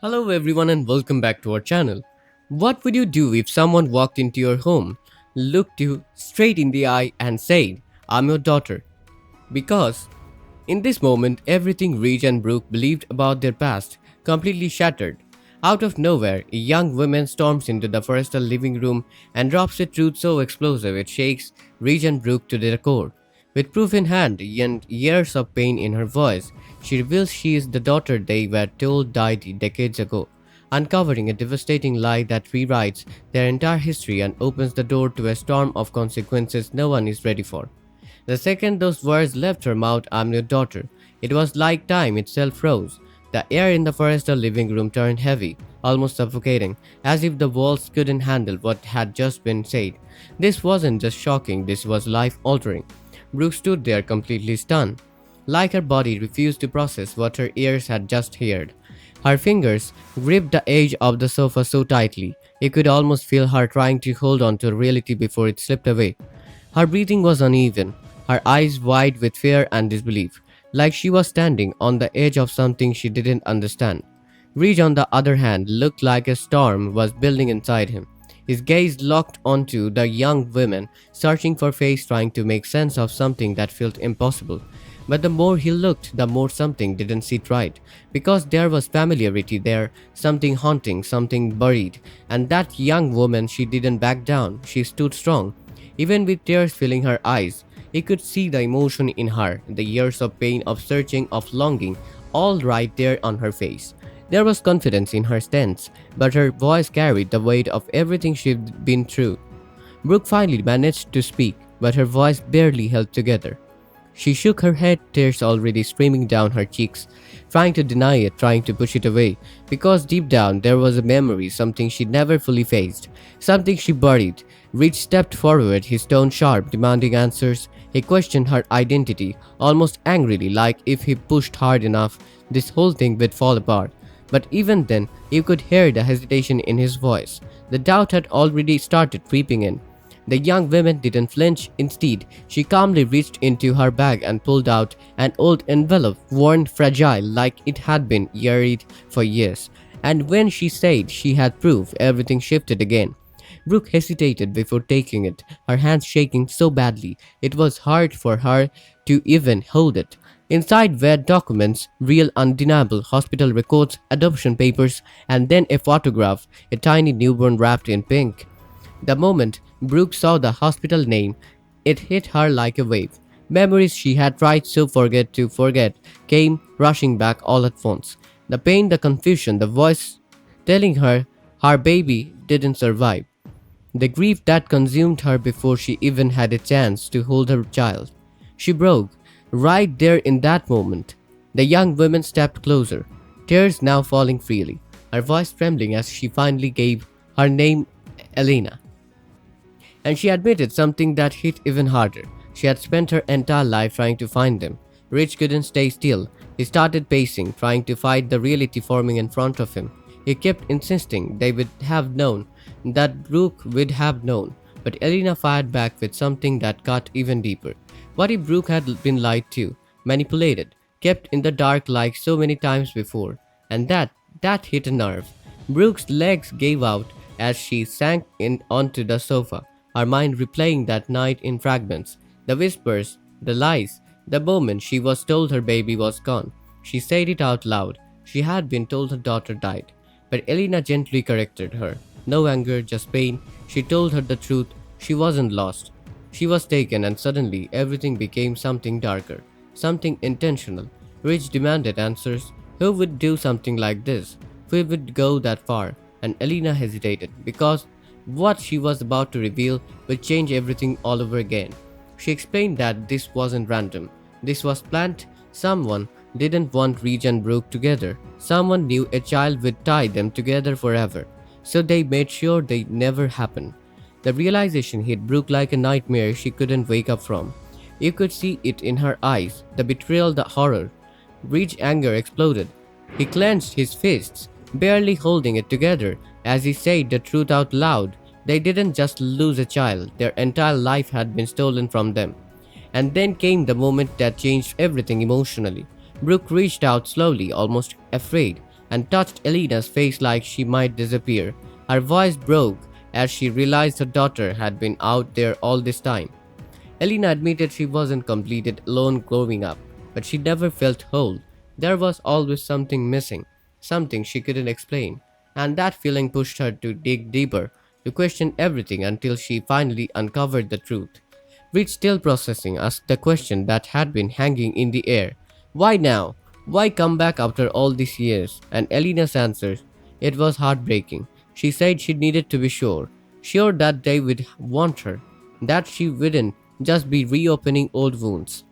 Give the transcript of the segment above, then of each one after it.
Hello everyone and welcome back to our channel. What would you do if someone walked into your home, looked you straight in the eye and said, "I'm your daughter"? Because in this moment everything Rich and Brooke believed about their past completely shattered. Out of nowhere, a young woman storms into the Forrestal living room and drops a truth so explosive it shakes Rich and Brooke to their core. With proof in hand and years of pain in her voice, she reveals she is the daughter they were told died decades ago, uncovering a devastating lie that rewrites their entire history and opens the door to a storm of consequences no one is ready for. The second those words left her mouth, "I'm your daughter," it was like time itself froze. The air in the Forrester living room turned heavy, almost suffocating, as if the walls couldn't handle what had just been said. This wasn't just shocking, this was life altering. Brooke stood there completely stunned, like her body refused to process what her ears had just heard. Her fingers gripped the edge of the sofa so tightly, you could almost feel her trying to hold on to reality before it slipped away. Her breathing was uneven, her eyes wide with fear and disbelief, like she was standing on the edge of something she didn't understand. Reed, on the other hand, looked like a storm was building inside him. His gaze locked onto the young woman, searching for face, trying to make sense of something that felt impossible. But the more he looked, the more something didn't sit right, because there was familiarity there, something haunting, something buried, and that young woman, she didn't back down, she stood strong. Even with tears filling her eyes, he could see the emotion in her, the years of pain, of searching, of longing, all right there on her face. There was confidence in her stance, but her voice carried the weight of everything she'd been through. Brooke finally managed to speak, but her voice barely held together. She shook her head, tears already streaming down her cheeks, trying to deny it, trying to push it away, because deep down there was a memory, something she'd never fully faced, something she buried. Reed stepped forward, his tone sharp, demanding answers. He questioned her identity, almost angrily, like if he pushed hard enough, this whole thing would fall apart. But even then, you could hear the hesitation in his voice. The doubt had already started creeping in. The young woman didn't flinch. Instead, she calmly reached into her bag and pulled out an old envelope, worn fragile like it had been carried for years. And when she said she had proof, everything shifted again. Brooke hesitated before taking it, her hands shaking so badly it was hard for her to even hold it. Inside were documents, real undeniable hospital records, adoption papers, and then a photograph, a tiny newborn wrapped in pink. The moment Brooke saw the hospital name, it hit her like a wave. Memories she had tried so forget to forget came rushing back all at once. The pain, the confusion, the voice telling her her baby didn't survive. The grief that consumed her before she even had a chance to hold her child. She broke, right there in that moment. The young woman stepped closer, tears now falling freely, her voice trembling as she finally gave her name, Elena. And she admitted something that hit even harder. She had spent her entire life trying to find them. Rich couldn't stay still. He started pacing, trying to fight the reality forming in front of him. He kept insisting they would have known, that Brooke would have known. But Elena fired back with something that cut even deeper. What if Brooke had been lied to, manipulated, kept in the dark like so many times before? And that hit a nerve. Brooke's legs gave out as she sank in onto the sofa, her mind replaying that night in fragments. The whispers, the lies, the moment she was told her baby was gone. She said it out loud. She had been told her daughter died. But Elena gently corrected her. No anger, just pain. She told her the truth. She wasn't lost. She was taken, and suddenly everything became something darker, something intentional. Rich demanded answers. Who would do something like this? Who would go that far? And Elena hesitated because what she was about to reveal would change everything all over again. She explained that this wasn't random. This was planned. Someone didn't want Reed and Brooke together. Someone knew a child would tie them together forever. So they made sure they never happened. The realization hit Brooke like a nightmare she couldn't wake up from. You could see it in her eyes, the betrayal, the horror. Reed's anger exploded. He clenched his fists, barely holding it together, as he said the truth out loud. They didn't just lose a child, their entire life had been stolen from them. And then came the moment that changed everything emotionally. Brooke reached out slowly, almost afraid. and touched Elena's face like she might disappear. Her voice broke as she realized her daughter had been out there all this time. Elena admitted she wasn't completed alone growing up, but she never felt whole. There was always something missing, something she couldn't explain, and that feeling pushed her to dig deeper, to question everything until she finally uncovered the truth. Rich, still processing, asked the question that had been hanging in the air. Why now? Why come back after all these years? And Elena's answer, it was heartbreaking. She said she needed to be sure, sure that they would want her, that she wouldn't just be reopening old wounds.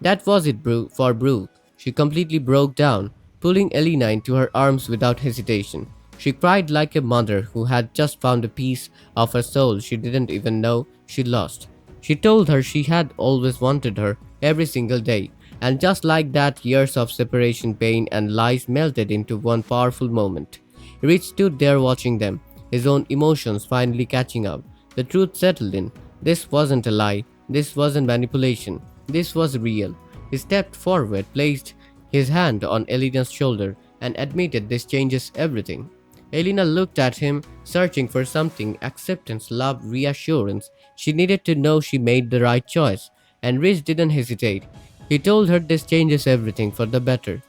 That was it for Brooke. She completely broke down, pulling Elena into her arms without hesitation. She cried like a mother who had just found a piece of her soul she didn't even know she lost. She told her she had always wanted her every single day, and just like that, years of separation, pain, and lies melted into one powerful moment. Rich stood there watching them, his own emotions finally catching up. The truth settled in. This wasn't a lie. This wasn't manipulation. This was real. He stepped forward, placed his hand on Elena's shoulder, and admitted this changes everything. Elena looked at him, searching for something acceptance, love, reassurance. She needed to know she made the right choice, and Rich didn't hesitate. He told her this changes everything for the better.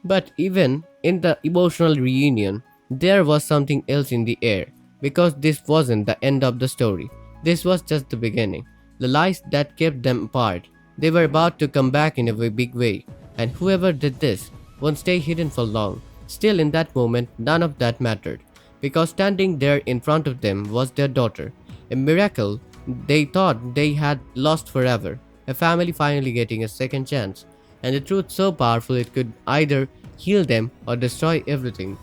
But even in the emotional reunion, there was something else in the air, because this wasn't the end of the story. This was just the beginning. The lies that kept them apart, they were about to come back in a big way, and whoever did this won't stay hidden for long. Still, in that moment, none of that mattered, because standing there in front of them was their daughter, a miracle they thought they had lost forever, a family finally getting a second chance, and the truth so powerful it could either heal them or destroy everything.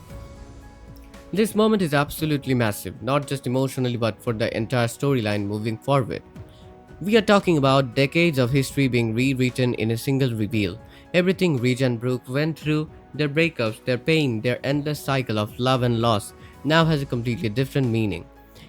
This moment is absolutely massive, not just emotionally but for the entire storyline moving forward. We are talking about decades of history being rewritten in a single reveal. Everything Ridge and Brooke went through, their breakups, their pain, their endless cycle of love and loss, now has a completely different meaning.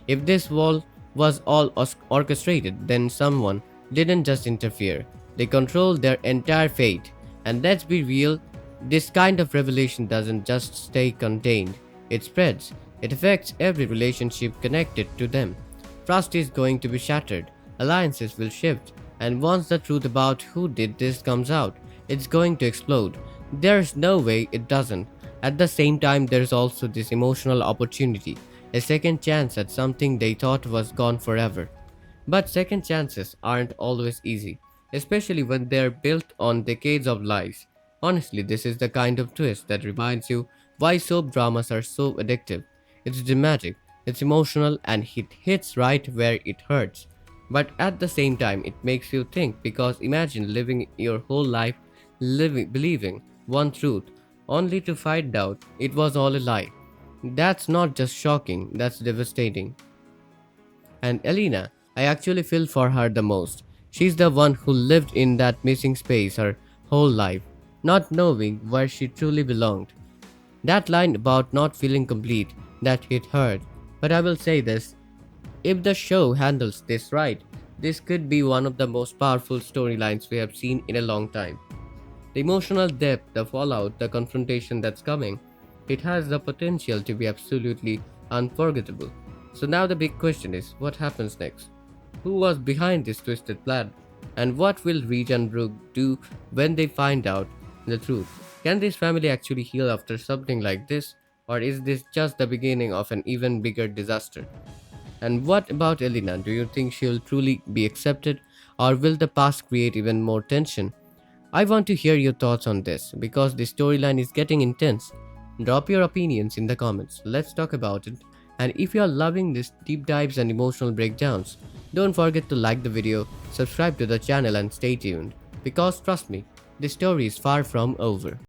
If this wall was all orchestrated, then someone didn't just interfere. They controlled their entire fate. And let's be real, this kind of revelation doesn't just stay contained. It spreads. It affects every relationship connected to them. Trust is going to be shattered. Alliances will shift. And once the truth about who did this comes out, it's going to explode. There's no way it doesn't. At the same time, there's also this emotional opportunity. A second chance at something they thought was gone forever. But second chances aren't always easy, especially when they're built on decades of lies. Honestly, this is the kind of twist that reminds you why soap dramas are so addictive. It's dramatic, it's emotional, and it hits right where it hurts. But at the same time, it makes you think because imagine living your whole life believing one truth, only to find out it was all a lie. That's not just shocking, that's devastating. And Elena, I actually feel for her the most. She's the one who lived in that missing space her whole life, not knowing where she truly belonged. That line about not feeling complete, that hit hard. But I will say this, if the show handles this right, this could be one of the most powerful storylines we have seen in a long time. The emotional depth, the fallout, the confrontation that's coming, it has the potential to be absolutely unforgettable. So now the big question is, what happens next? Who was behind this twisted plan? And what will Reed and Brooke do when they find out the truth? Can this family actually heal after something like this? Or is this just the beginning of an even bigger disaster? And what about Elena? Do you think she'll truly be accepted? Or will the past create even more tension? I want to hear your thoughts on this because the storyline is getting intense. Drop your opinions in the comments. Let's talk about it. And if you are loving these deep dives and emotional breakdowns, don't forget to like the video, subscribe to the channel and stay tuned. Because trust me, this story is far from over.